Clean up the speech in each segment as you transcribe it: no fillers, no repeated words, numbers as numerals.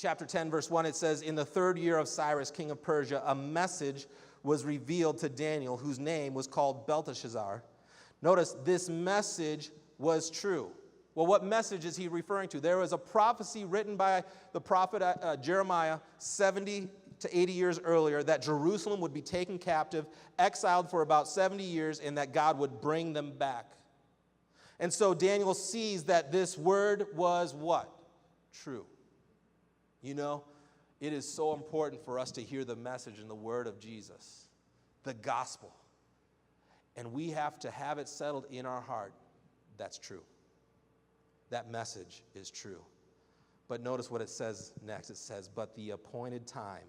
chapter 10, verse 1, it says, in the 3rd year of Cyrus, king of Persia, a message was revealed to Daniel, whose name was called Belteshazzar. Notice, this message was true. Well, what message is he referring to? There was a prophecy written by the prophet Jeremiah 70 to 80 years earlier that Jerusalem would be taken captive, exiled for about 70 years, and that God would bring them back. And so Daniel sees that this word was what? True. You know, it is so important for us to hear the message and the word of Jesus, the gospel. And we have to have it settled in our heart. That's true. That message is true. But notice what it says next. It says, but the appointed time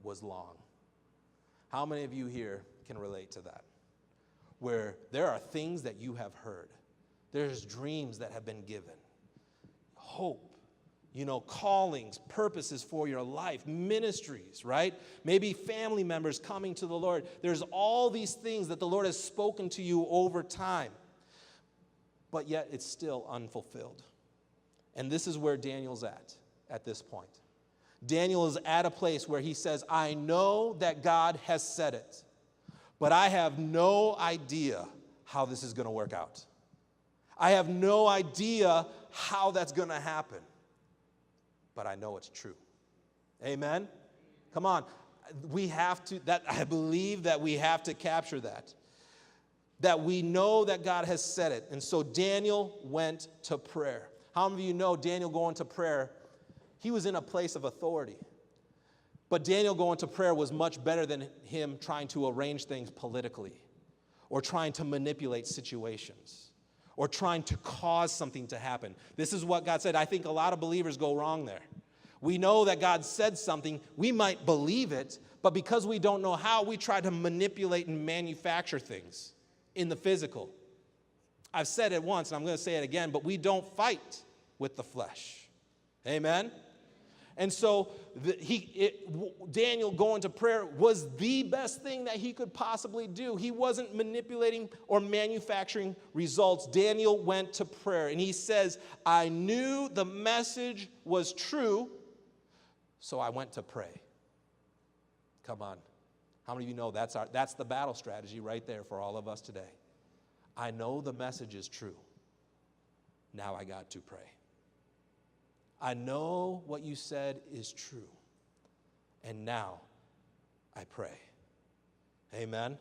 was long. How many of you here can relate to that? Where there are things that you have heard. There's dreams that have been given. Hope. Callings, purposes for your life, ministries, right? Maybe family members coming to the Lord. There's all these things that the Lord has spoken to you over time, but yet it's still unfulfilled. And this is where Daniel's at this point. Daniel is at a place where he says, I know that God has said it, but I have no idea how this is going to work out. I have no idea how that's going to happen. But I know it's true. Amen? Come on. I believe that we have to capture that. That we know that God has said it. And so Daniel went to prayer. How many of you know Daniel going to prayer? He was in a place of authority. But Daniel going to prayer was much better than him trying to arrange things politically or trying to manipulate situations or trying to cause something to happen. This is what God said. I think a lot of believers go wrong there. We know that God said something. We might believe it, but because we don't know how, we try to manipulate and manufacture things in the physical. I've said it once, and I'm going to say it again, but we don't fight with the flesh. Amen? And so Daniel going to prayer was the best thing that he could possibly do. He wasn't manipulating or manufacturing results. Daniel went to prayer, and he says, I knew the message was true, so I went to pray. Come on. How many of you know that's the battle strategy right there for all of us today? I know the message is true. Now I got to pray. I know what you said is true. And now I pray. Amen.